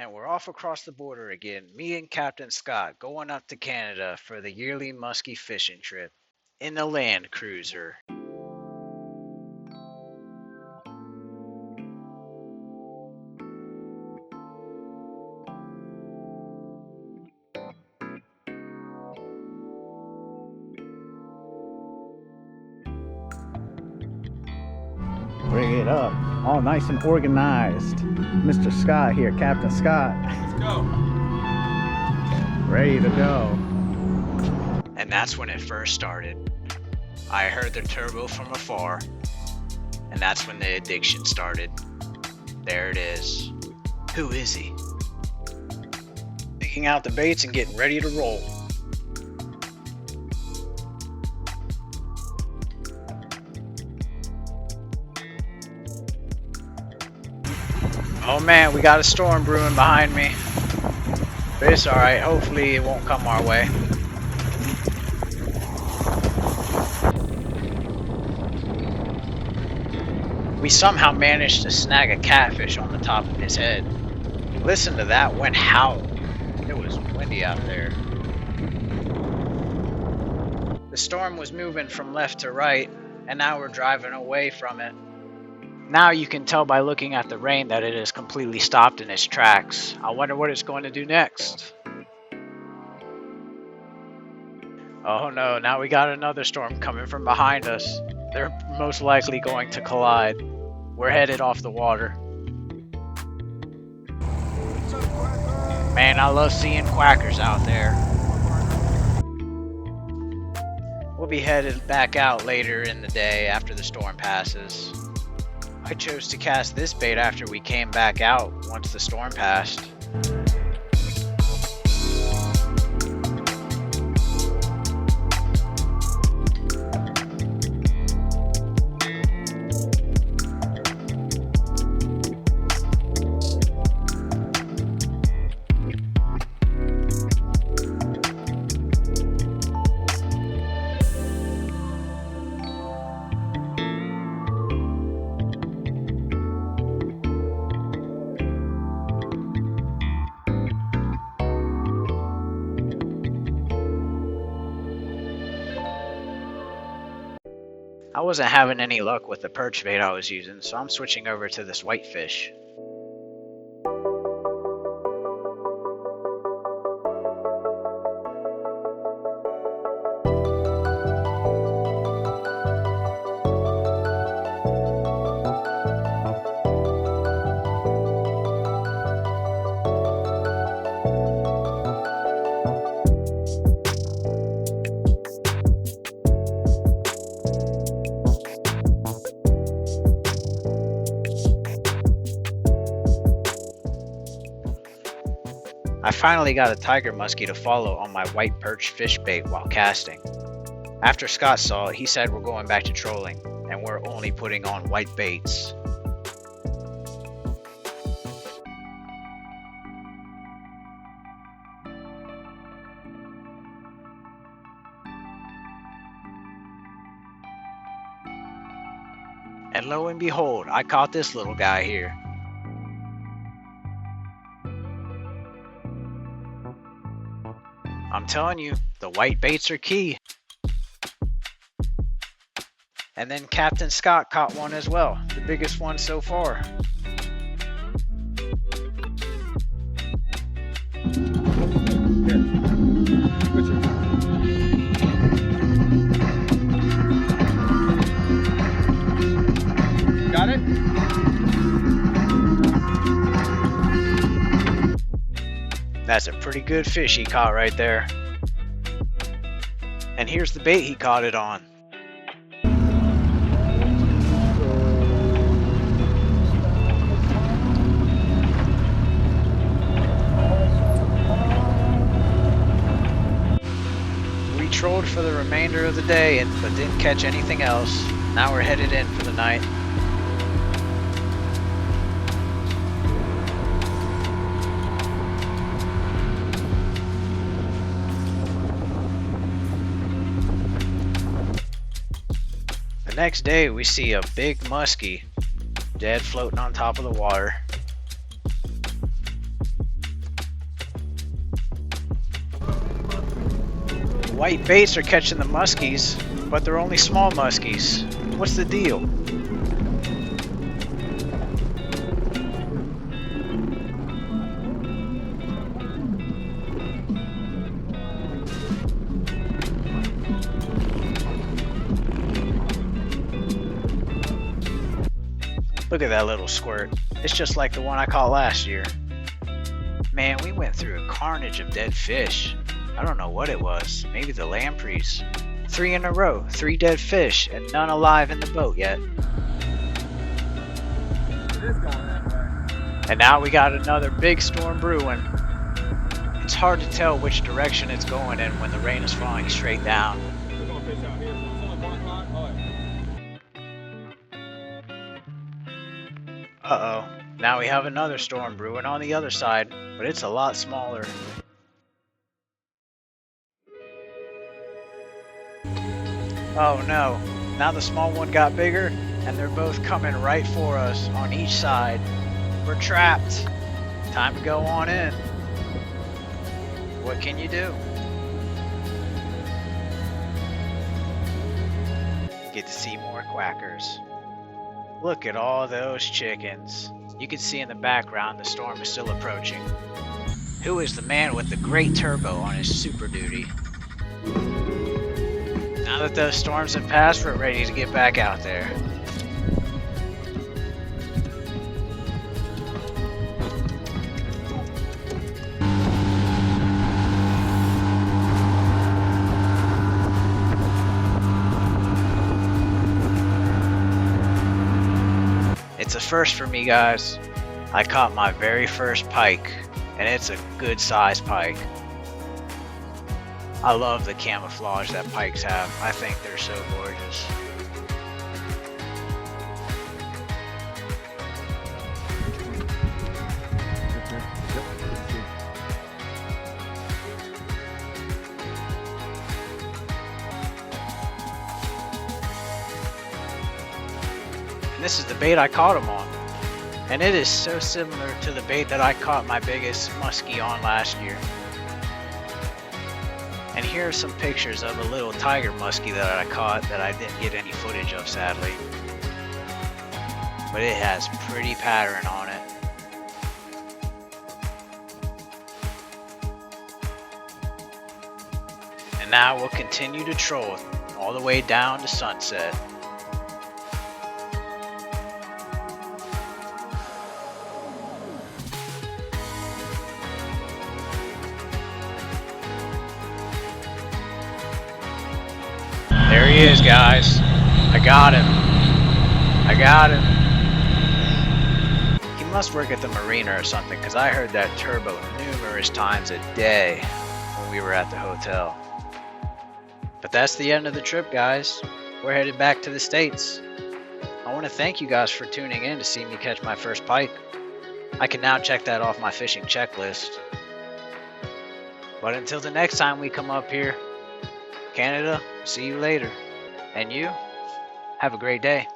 And we're off across the border again, me and Captain Scott going up to Canada for the yearly muskie fishing trip in the Land Cruiser. Bring it up. All nice and organized. Mr. Scott here, Captain Scott. Let's go. Ready to go. And that's when it first started. I heard the turbo from afar, and that's when the addiction started. There it is. Who is he? Picking out the baits and getting ready to roll. Oh man, we got a storm brewing behind me. But it's alright, hopefully it won't come our way. We somehow managed to snag a catfish on the top of his head. Listen to that wind howl. It was windy out there. The storm was moving from left to right, and now we're driving away from it. Now you can tell by looking at the rain that it has completely stopped in its tracks. I wonder what it's going to do next. Oh no, now we got another storm coming from behind us. They're most likely going to collide. We're headed off the water. Man, I love seeing quackers out there. We'll be headed back out later in the day after the storm passes. I chose to cast this bait after we came back out once the storm passed. I wasn't having any luck with the perch bait I was using, so I'm switching over to this whitefish. I finally got a tiger muskie to follow on my white perch fish bait while casting. After Scott saw it, he said we're going back to trolling, and we're only putting on white baits. And lo and behold, I caught this little guy here. I'm telling you, the white baits are key. And then Captain Scott caught one as well, the biggest one so far. Got it? That's a pretty good fish he caught right there. And here's the bait he caught it on. We trolled for the remainder of the day but didn't catch anything else. Now we're headed in for the night. The next day we see a big muskie dead floating on top of the water. White baits are catching the muskies, but they're only small muskies. What's the deal? Look at that little squirt. It's just like the one I caught last year. Man, we went through a carnage of dead fish. I don't know what it was. Maybe the lampreys. 3 in a row. 3 dead fish and none alive in the boat yet. It is going that way. And now we got another big storm brewing. It's hard to tell which direction it's going in when the rain is falling straight down. We're going to fish out here, so it's only 1 o'clock. Oh, yeah. Uh-oh. Now we have another storm brewing on the other side, but it's a lot smaller. Oh no. Now the small one got bigger, and they're both coming right for us on each side. We're trapped. Time to go on in. What can you do? Get to see more quackers. Look at all those chickens. You can see in the background the storm is still approaching. Who is the man with the great turbo on his Super Duty? Now that those storms have passed, we're ready to get back out there. It's a first for me, guys. I caught my very first pike, and it's a good sized pike. I love the camouflage that pikes have. I think they're so gorgeous. And this is the bait I caught him on. And it is so similar to the bait that I caught my biggest muskie on last year. And here are some pictures of a little tiger muskie that I caught that I didn't get any footage of, sadly. But it has pretty pattern on it. And now we'll continue to troll all the way down to sunset. There he is, guys. I got him. I got him. He must work at the marina or something, because I heard that turbo numerous times a day when we were at the hotel. But that's the end of the trip, guys. We're headed back to the States. I want to thank you guys for tuning in to see me catch my first pike. I can now check that off my fishing checklist. But until the next time we come up here, Canada, see you later. And you, have a great day.